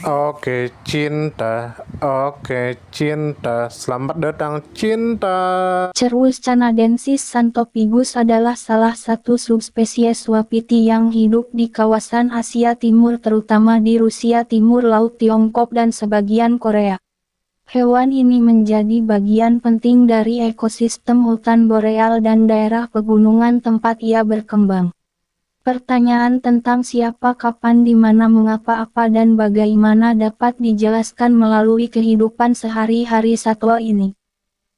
Oke cinta, selamat datang cinta. Cervus canadensis xanthophilus adalah salah satu subspesies wapiti yang hidup di kawasan Asia Timur terutama di Rusia Timur, Laut Tiongkok dan sebagian Korea. Hewan ini menjadi bagian penting dari ekosistem hutan boreal dan daerah pegunungan tempat ia berkembang. Pertanyaan tentang siapa, kapan, di mana, mengapa, apa dan bagaimana dapat dijelaskan melalui kehidupan sehari-hari satwa ini.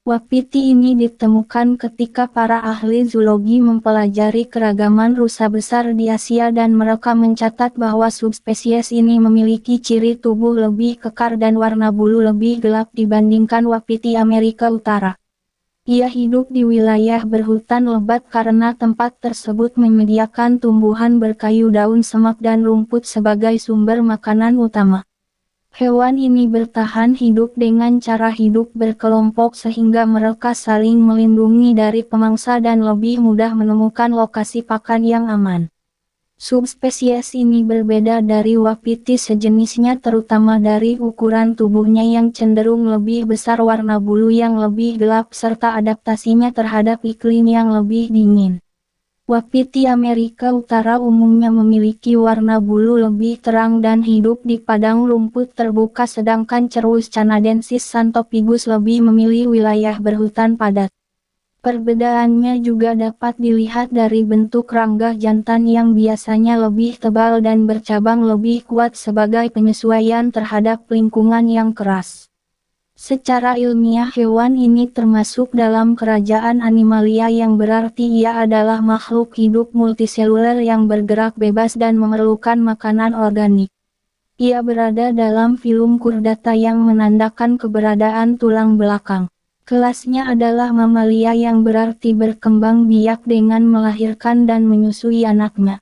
Wapiti ini ditemukan ketika para ahli zoologi mempelajari keragaman rusa besar di Asia dan mereka mencatat bahwa subspesies ini memiliki ciri tubuh lebih kekar dan warna bulu lebih gelap dibandingkan wapiti Amerika Utara. Ia hidup di wilayah berhutan lebat karena tempat tersebut menyediakan tumbuhan berkayu, daun semak dan rumput sebagai sumber makanan utama. Hewan ini bertahan hidup dengan cara hidup berkelompok sehingga mereka saling melindungi dari pemangsa dan lebih mudah menemukan lokasi pakan yang aman. Subspesies ini berbeda dari wapiti sejenisnya terutama dari ukuran tubuhnya yang cenderung lebih besar, warna bulu yang lebih gelap serta adaptasinya terhadap iklim yang lebih dingin. Wapiti Amerika Utara umumnya memiliki warna bulu lebih terang dan hidup di padang rumput terbuka, sedangkan Cervus canadensis xanthophilus lebih memilih wilayah berhutan padat. Perbedaannya juga dapat dilihat dari bentuk rangga jantan yang biasanya lebih tebal dan bercabang lebih kuat sebagai penyesuaian terhadap lingkungan yang keras. Secara ilmiah hewan ini termasuk dalam kerajaan Animalia yang berarti ia adalah makhluk hidup multiseluler yang bergerak bebas dan memerlukan makanan organik. Ia berada dalam filum Chordata yang menandakan keberadaan tulang belakang. Kelasnya adalah Mamalia yang berarti berkembang biak dengan melahirkan dan menyusui anaknya.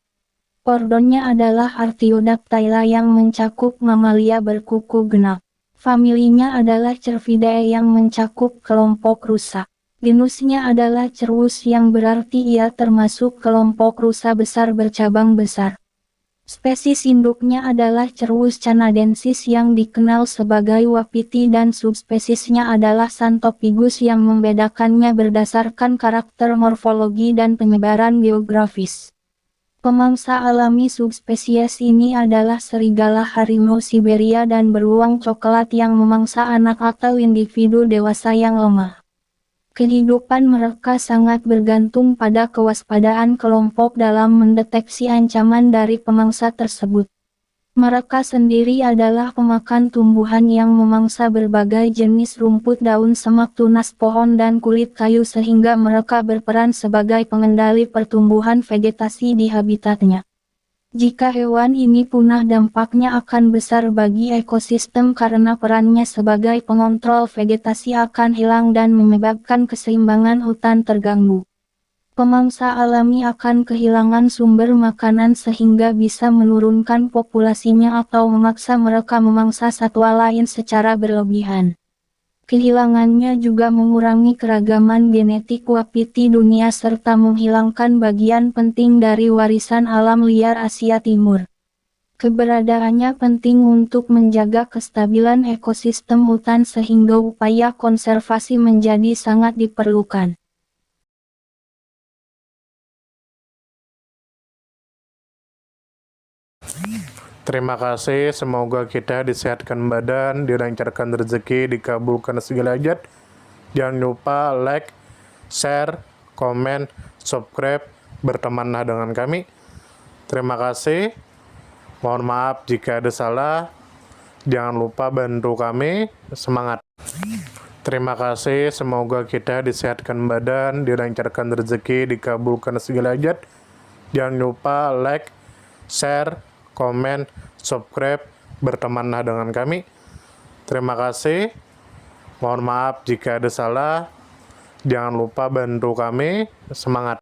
Ordonya adalah Artiodactyla yang mencakup mamalia berkuku genap. Familinya adalah Cervidae yang mencakup kelompok rusa. Genusnya adalah Cervus yang berarti ia termasuk kelompok rusa besar bercabang besar. Spesies induknya adalah Cervus canadensis yang dikenal sebagai wapiti dan subspesiesnya adalah Xanthophilus yang membedakannya berdasarkan karakter morfologi dan penyebaran geografis. Pemangsa alami subspesies ini adalah serigala harimau Siberia dan beruang coklat yang memangsa anak atau individu dewasa yang lemah. Kehidupan mereka sangat bergantung pada kewaspadaan kelompok dalam mendeteksi ancaman dari pemangsa tersebut. Mereka sendiri adalah pemakan tumbuhan yang memangsa berbagai jenis rumput, daun semak, tunas pohon dan kulit kayu sehingga mereka berperan sebagai pengendali pertumbuhan vegetasi di habitatnya. Jika hewan ini punah, dampaknya akan besar bagi ekosistem karena perannya sebagai pengontrol vegetasi akan hilang dan menyebabkan keseimbangan hutan terganggu. Pemangsa alami akan kehilangan sumber makanan sehingga bisa menurunkan populasinya atau memaksa mereka memangsa satwa lain secara berlebihan. Kehilangannya juga mengurangi keragaman genetik wapiti dunia serta menghilangkan bagian penting dari warisan alam liar Asia Timur. Keberadaannya penting untuk menjaga kestabilan ekosistem hutan sehingga upaya konservasi menjadi sangat diperlukan. Terima kasih, semoga kita disehatkan badan, dilancarkan rezeki, dikabulkan segala hajat. Jangan lupa like, share, komen, subscribe, bertemanlah dengan kami. Terima kasih. Mohon maaf jika ada salah. Jangan lupa bantu kami. Semangat. Terima kasih, semoga kita disehatkan badan, dilancarkan rezeki, dikabulkan segala hajat. Jangan lupa like, share, komen, subscribe, bertemanlah dengan kami. Terima kasih. Mohon maaf jika ada salah. Jangan lupa bantu kami. Semangat.